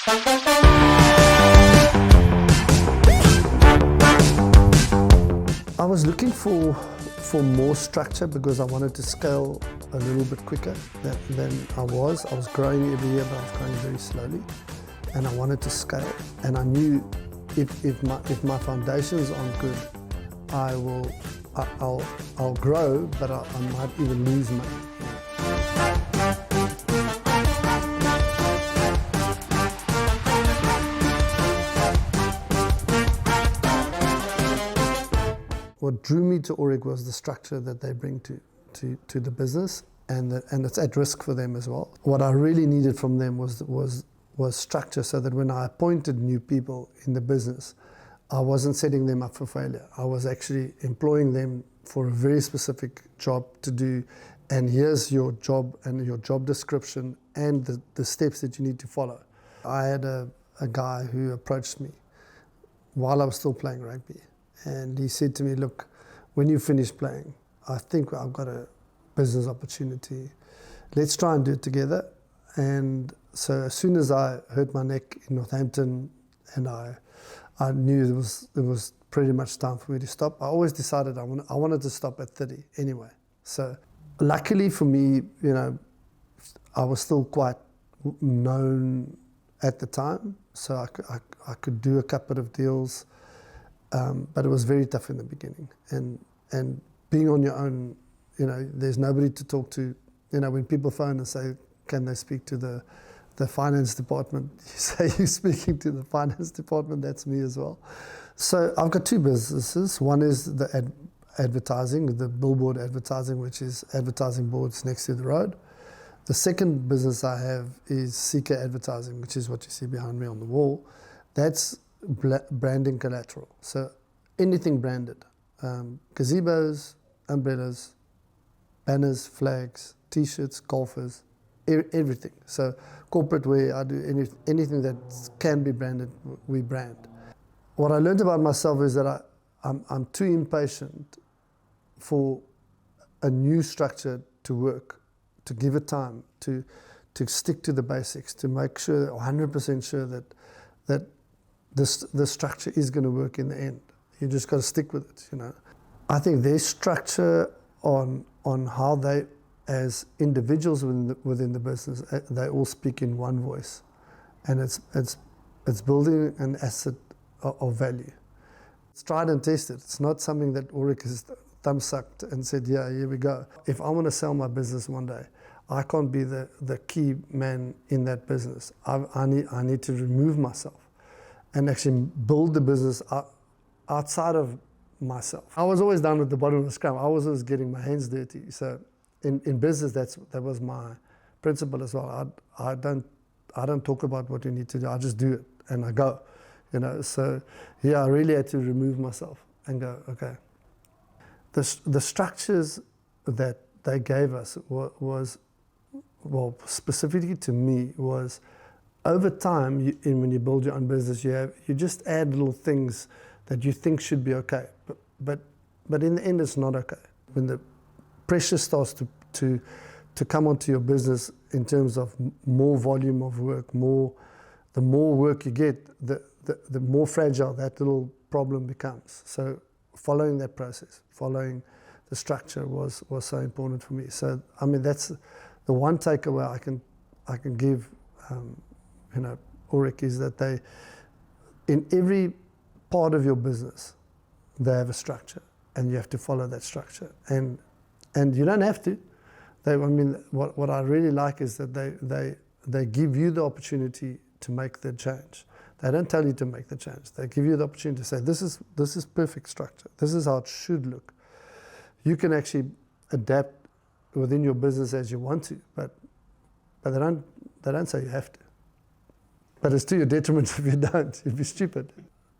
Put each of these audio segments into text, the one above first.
I was looking for more structure because I wanted to scale a little bit quicker than I was. I was growing every year, but I was growing very slowly, and I wanted to scale. And I knew if my foundations aren't good, I'll grow, but I might even lose money. What drew me to Aurik was the structure that they bring to the business, and it's at risk for them as well. What I really needed from them was structure, so that when I appointed new people in the business, I wasn't setting them up for failure. I was actually employing them for a very specific job to do, and here's your job and your job description and the steps that you need to follow. I had a guy who approached me while I was still playing rugby. And he said to me, look, when you finish playing, I think I've got a business opportunity. Let's try and do it together. And so as soon as I hurt my neck in Northampton and I knew it was pretty much time for me to stop, I always decided I wanted to stop at 30 anyway. So luckily for me, I was still quite known at the time. So I could do a couple of deals. But it was very tough in the beginning, and being on your own, there's nobody to talk to. When people phone and say, can they speak to the finance department, you say you're speaking to the finance department. That's me as well. So I've got two businesses. One is the advertising, the billboard advertising, which is advertising boards next to the road. The second business I have is Seeker Advertising, which is what you see behind me on the wall. That's branding collateral, so anything branded, gazebos, umbrellas, banners, flags, t-shirts, golfers, everything. So corporate wear, I do anything that can be branded, we brand. What I learned about myself is that I'm too impatient for a new structure to work, to give it time, to stick to the basics, to make sure, 100% sure that the structure is going to work in the end. You just got to stick with it, I think their structure on how they, as individuals within the business, they all speak in one voice, and it's building an asset of value. It's tried and tested. It's not something that Aurik has thumb sucked and said, yeah, here we go. If I want to sell my business one day, I can't be the key man in that business. I need to remove myself and actually build the business outside of myself. I was always down at the bottom of the scrum. I was always getting my hands dirty. So in business, that was my principle as well. I don't talk about what you need to do. I just do it and I go. So yeah, I really had to remove myself and go, okay. The structures that they gave us was specifically to me, was over time, when you build your own business, you just add little things that you think should be okay, but in the end, it's not okay. When the pressure starts to come onto your business in terms of more volume of work, the more work you get, the more fragile that little problem becomes. So following that process, following the structure was so important for me. So that's the one takeaway I can give. Aurik, is that they, in every part of your business, they have a structure, and you have to follow that structure. And you don't have to. What I really like is that they give you the opportunity to make the change. They don't tell you to make the change. They give you the opportunity to say, this is perfect structure. This is how it should look. You can actually adapt within your business as you want to, but they don't say you have to. But it's to your detriment if you don't. You'd be stupid.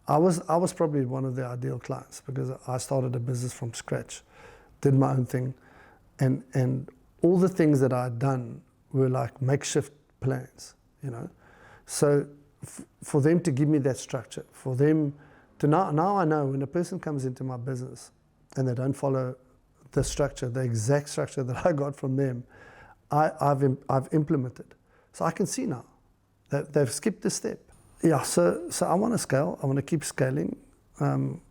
I was probably one of the ideal clients because I started a business from scratch, did my own thing, and all the things that I'd done were like makeshift plans, So for them to give me that structure, for them to now I know when a person comes into my business and they don't follow the structure, the exact structure that I got from them, I've implemented. So I can see now. They've skipped a step. Yeah, so I want to scale. I want to keep scaling. I'm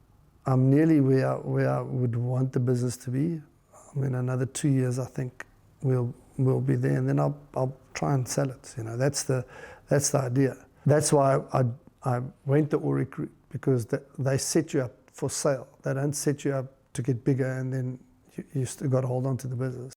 nearly where I would want the business to be. I mean, another 2 years, I think we'll be there, and then I'll try and sell it. You know, that's the idea. That's why I went the Aurik route, because they set you up for sale. They don't set you up to get bigger and then you still got to hold on to the business.